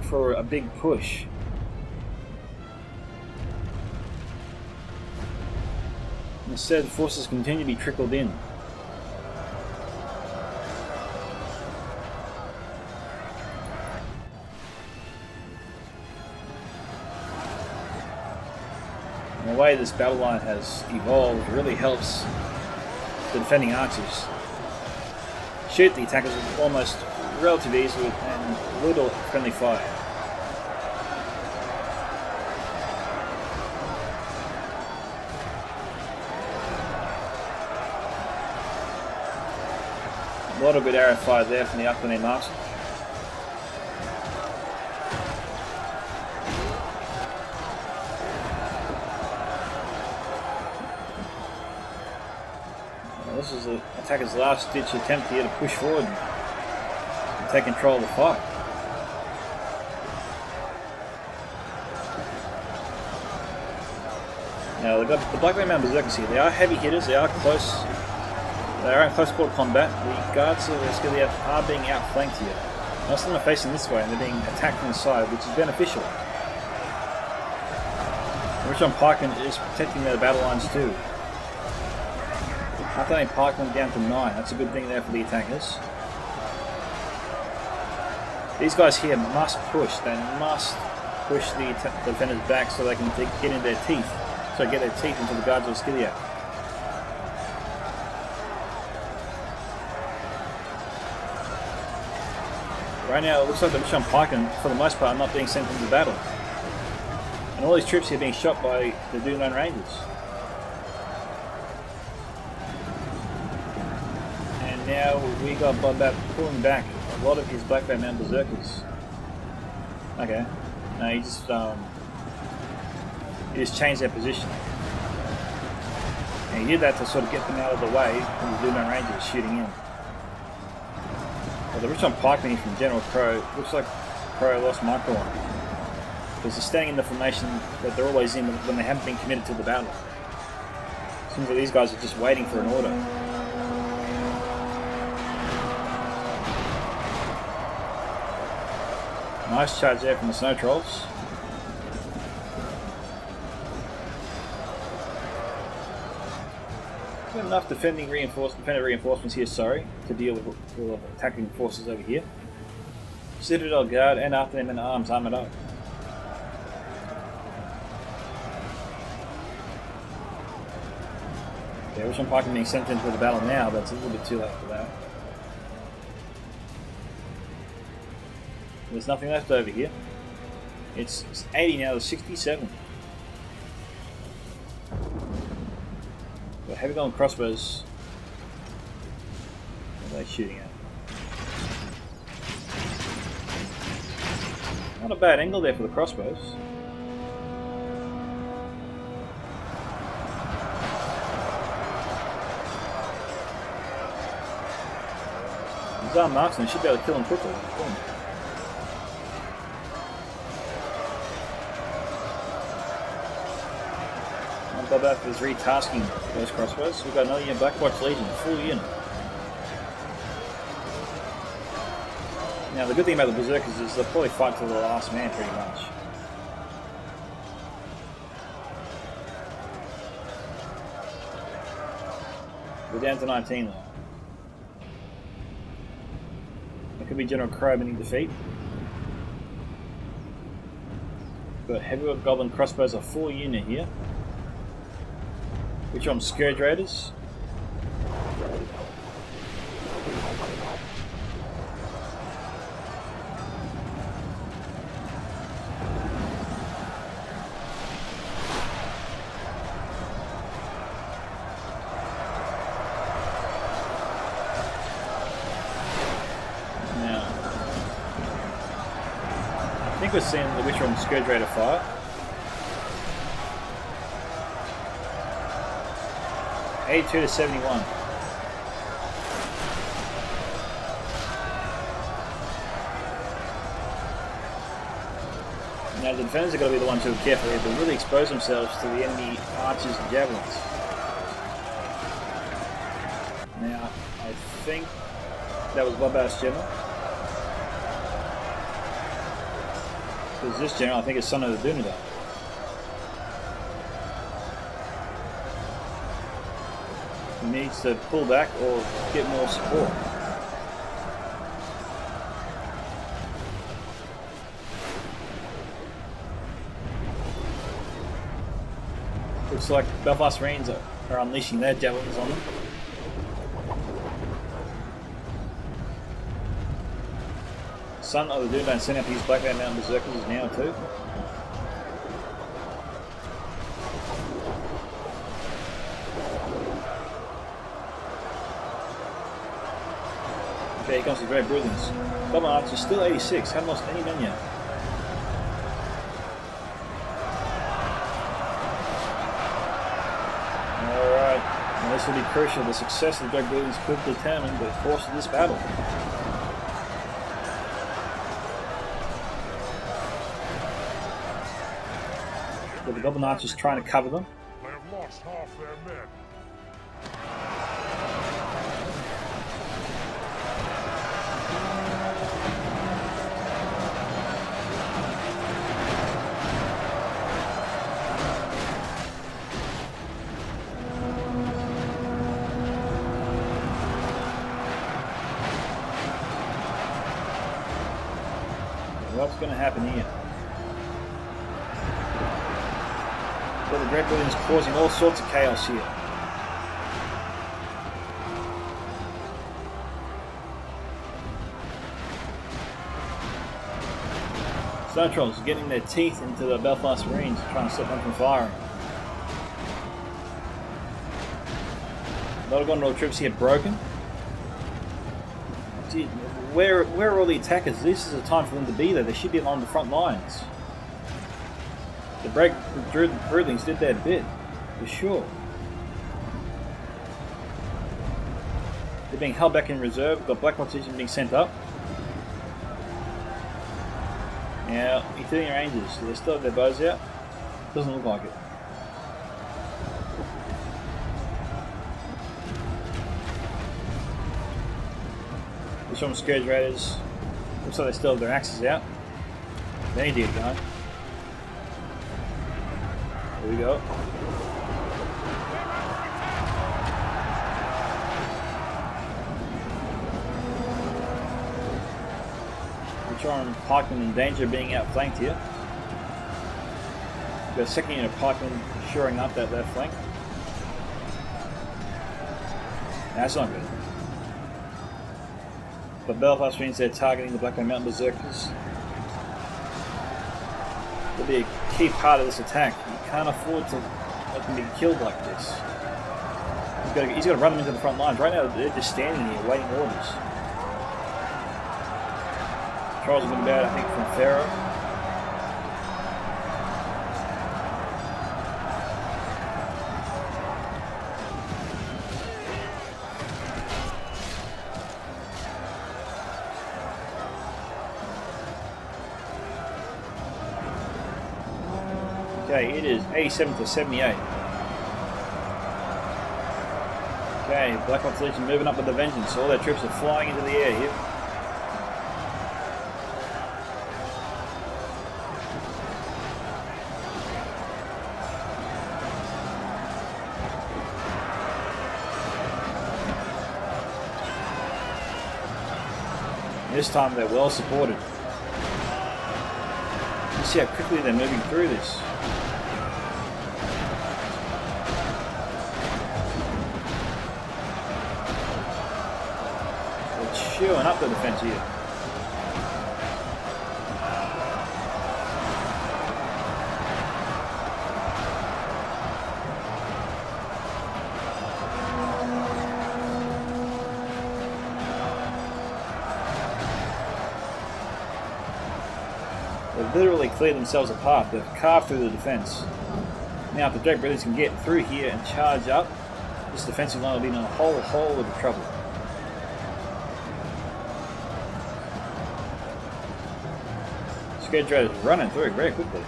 for a big push. Instead, forces continue to be trickled in. And the way this battle line has evolved really helps the defending archers shoot the attackers with almost relative ease and little friendly fire. A lot of good arrow fire there from the upcoming marksman. This is the attacker's last ditch attempt here to push forward and take control of the fight. Now they've got the Black Mountain Berserkers here. They are heavy hitters, they are close. They are in close quarter combat. The guards of Osgiliath are being outflanked here. Most of them are facing this way and they're being attacked from the side, which is beneficial. Richon Pikeman is protecting their battle lines too. After Pike went down to 9, that's a good thing there for the attackers. These guys here must push. They must push the defenders back so they can get in their teeth. So get their teeth into the guards of Osgiliath. Right now it looks like the Richon Pikemen, for the most part, are not being sent into battle. And all these troops here are being shot by the Doomlane Rangers. And now we got Bloodbath pulling back a lot of his Black Mountain Berserkers. Okay. No, he just changed their position. And he did that to sort of get them out of the way from the Doomlane Rangers shooting in. Well, the Richon Pikemen from General Crow, looks like Crow lost micro on him. Because they're staying in the formation that they're always in when they haven't been committed to the battle. Seems like these guys are just waiting for an order. Nice charge there from the Snow Trolls. Got enough defending reinforcements here, to deal with the attacking forces over here. Citadel Guard and after them in arms armoured up. Yeah, Richon Pikemen being sent into the battle now, but it's a little bit too late for that. There's nothing left over here. It's 80 now to 67. Got heavy gun crossbows. What are they shooting at? Not a bad angle there for the crossbows. These are marksmen, should be able to kill them quickly. Boom. Bloodbath is retasking those crossbows. We've got another unit, Blackwatch Legion, full unit. Now the good thing about the Berserkers is they'll probably fight to the last man pretty much. We're down to 19 though. That could be General Crow winning defeat. We've got Heavy Goblin crossbows, a full unit here. Which on Scourge Raiders. Now, good seeing the Witcher and Scourge Raider fire. $82 to $71. Now the defenders are going to be the ones who are careful here, but really expose themselves to the enemy archers and javelins. Now, I think that was Bloodbath's general. Because this general, I think, is Son of the Dunedain. He needs to pull back or get more support. Looks like Belfast Marines are unleashing their javelins on them. Son of the Dunedain sent out these Black Mountain Berserkers now too. Okay, here comes the Great Brilliance. Goblin Archer still 86, haven't lost any men yet. This will be crucial. The success of the Great Brilliance could determine the course of this battle. But the Goblin Archers trying to cover them. They have lost half their men. What's going to happen here? Well, the Great Brilliance causing all sorts of chaos here. Snow Trolls getting their teeth into the Belfast Marines, trying to stop them from firing. A lot of Gondor troops here broken. Gee, where are all the attackers? This is a time for them to be there. They should be along the front lines. The Broodlings did their bit, for sure. They're being held back in reserve. We've got Black Mortician being sent up. Now, Ethereal Rangers, do they still have their bows out? Doesn't look like it. This one Scourge Raiders. Looks like they still have their axes out. They need to get going. Here we go. Armed pikemen in danger of being outflanked here. We've got a second unit of pikemen shoring up that left flank. That's not good. But Belfast means they're targeting the Black Mountain Berserkers. They'll be a key part of this attack. You can't afford to let them be killed like this. He's got to run them into the front lines. Right now they're just standing here waiting orders. Charles has been bad, I think, from Pharoah. Okay, it is 87 to 78. Okay, Black Ops Legion moving up with the vengeance. All their troops are flying into the air here. This time they're well supported. You see how quickly they're moving through this. They're chewing up the defense here. They've literally cleared themselves apart. They've carved through the defence. Now, if the Dread Brothers can get through here and charge up, this defensive line will be in a whole lot of trouble. Scared Dread is running through very quickly.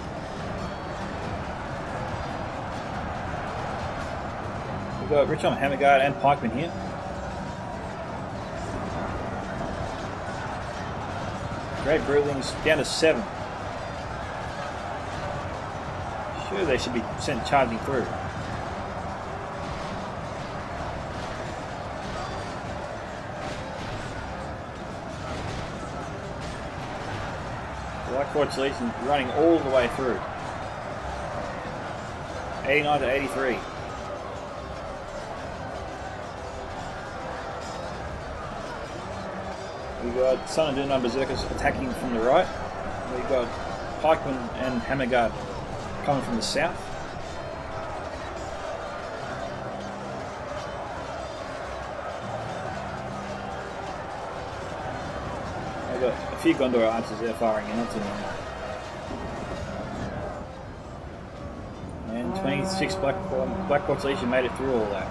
We've got Recon Hammerguard and Pikeman here. Great Brewlings down to 7. Sure, they should be sent charging through. Black Watch Legion running all the way through. 89 to 83. We've got Son of Doom and Berserkers attacking from the right. We've got Pikeman and Hammerguard coming from the south. We've got a few Gondor archers there firing in, not too many. And 26 Black Watch Legion made it through all that.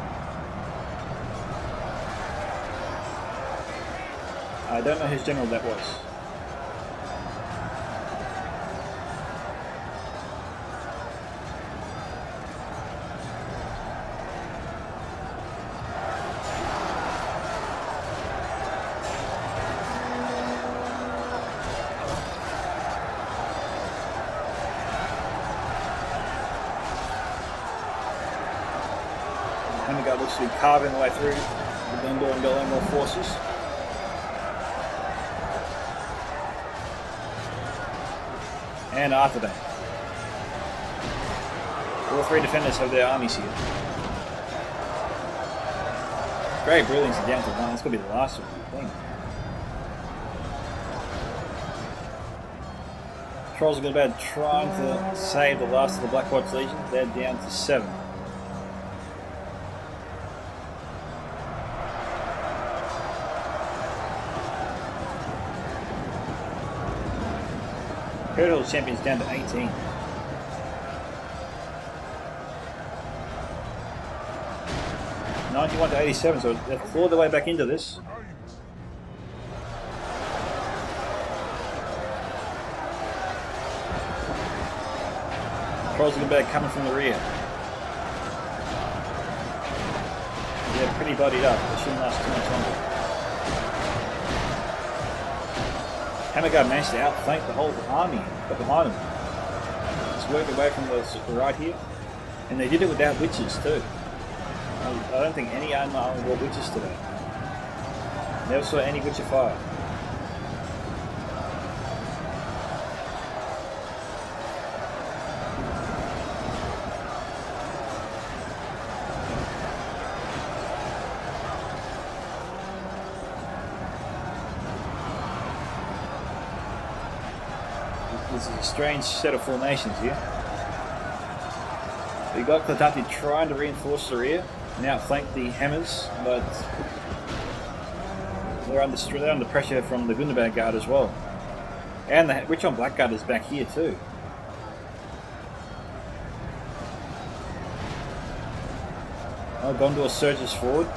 I don't know whose general that was. Hammerguard looks to be carving the way through the Gondor and Galamor forces. And after that, all 3 defenders have their armies here. Great Brilliance are down to 1. That's going to be the last one, I think. Trolls are going to be trying to save the last of the Black Watch Legion. They're down to 7. Hurdle Champions down to 18. $91 to 87, so they've clawed their way back into this. Trolls are back coming from the rear. They're pretty bodied up. They shouldn't last too much longer. Hammerguard managed to outflank the whole army got behind them. Just worked away from the right here. And they did it without witches too. I don't think any army wore witches today. Never saw any witcher fire. This is a strange set of formations here. We got Klatati trying to reinforce the rear and outflank the hammers, but they're under pressure from the Gundabad Guard as well. And the Richon Blackguard is back here too. Oh, Gondor surges forward.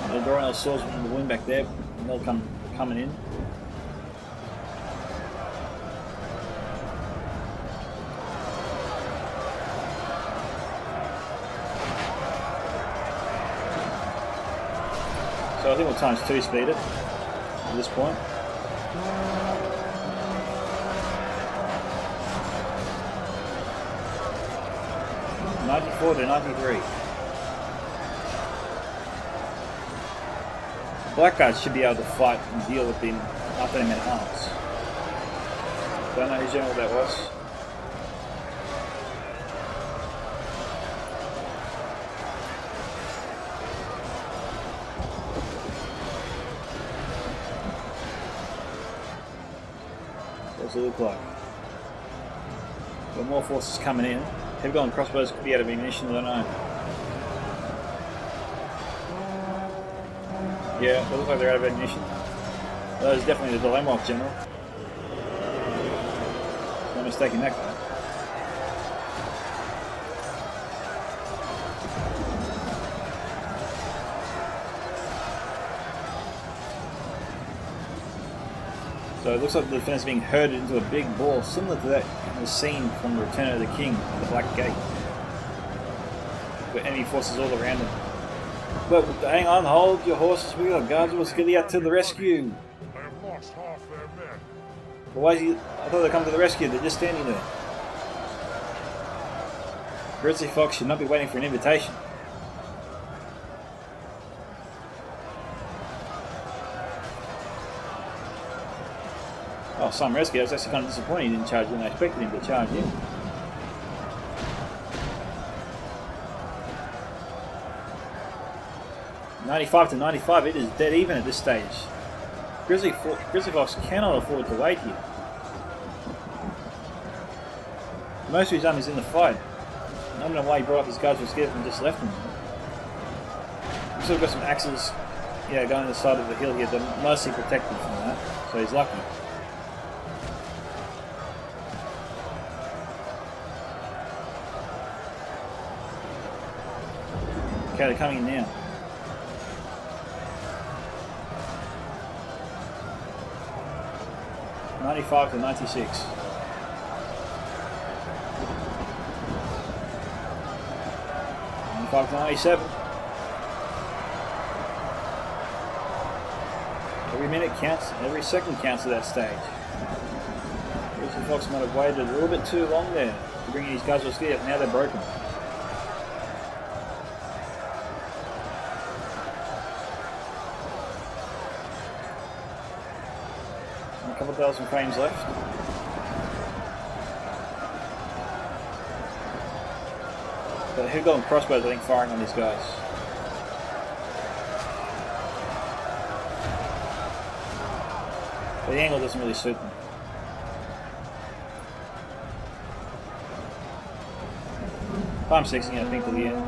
They're drawing our swords from the wind back there, and they'll come coming in. So I think we'll times 2 speed it at this point. $94 to 93. Blackguards should be able to fight and deal with the upper men at arms. Don't know whose general that was. What does it look like? Got more forces coming in. Heavy on crossbows could be out of ammunition, I don't know. Yeah, it looks like they're out of ammunition. That was definitely the Lemlock General. No mistake in that guy. So it looks like the defense is being herded into a big ball, similar to that kind of scene from the Return of the King at the Black Gate. With enemy forces all around them. But hang on, hold your horses, we got guards will get out to the rescue. They have lost half their men. But why is he? I thought they'd come to the rescue, they're just standing there. Grizzly Fox should not be waiting for an invitation. Oh, some rescue. I was actually kind of disappointed he didn't charge in. I expected him to charge in. $95 to $95, it is dead even at this stage. Grizzly Fox cannot afford to wait here. Most of his army is in the fight. I don't know why he brought up his guards with skiff and just left them. We've still got some axes, yeah, going to the side of the hill here, but mostly protected from that, so he's lucky. Okay, they're coming in now. $95 to $96. $95 to $97. Every minute counts, every second counts at that stage. Grizzly Fox might have waited a little bit too long there to bring in his guys to escape. Now they're broken. A couple thousand frames left. But who got crossbows, I think, firing on these guys. But the angle doesn't really suit them. I'm 16, I think, to the end.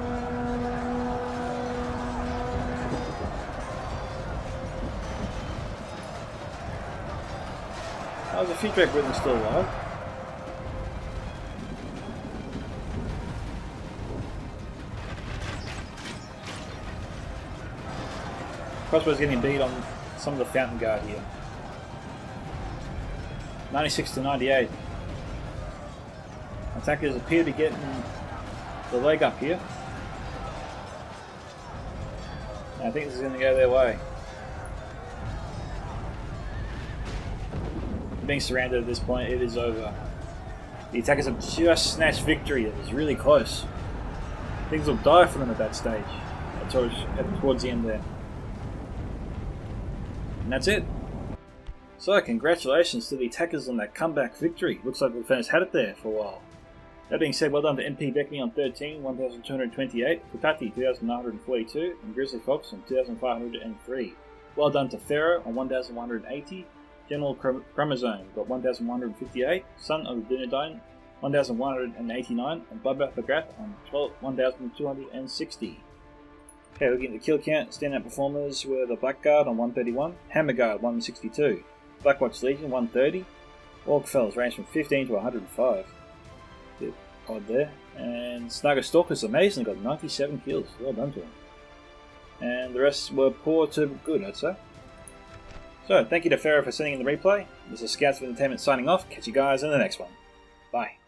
Oh, there's a few Drake Britons still alive. Crossbow's getting beat on some of the Fountain Guard here. 96 to 98. Attackers appear to be getting the leg up here. I think this is going to go their way. Being surrounded at this point, it is over. The attackers have just snatched victory. It was really close. Things will die for them at that stage. Towards the end there. And that's it. So, congratulations to the attackers on that comeback victory. Looks like the defenders had it there for a while. That being said, well done to MP Beckney on 13, 1,228, Kutati 2,942, and Grizzly Fox on 2,503. Well done to Pharoah on 1,180, General Chromosome got 1,158, Son of the Dunedain 1,189, and Bloodbath McGrath on 1,260. Okay, looking at the kill count, standout performers were the Blackguard on 131, Hammerguard 162, Blackwatch Legion 130, Orkfells ranged from 15 to 105. Bit odd there. And Snugger Stalkers amazingly got 97 kills. Well done to them. And the rest were poor to good, I'd say. So, thank you to Pharoah for sending in the replay. This is Scouts of Entertainment signing off. Catch you guys in the next one. Bye.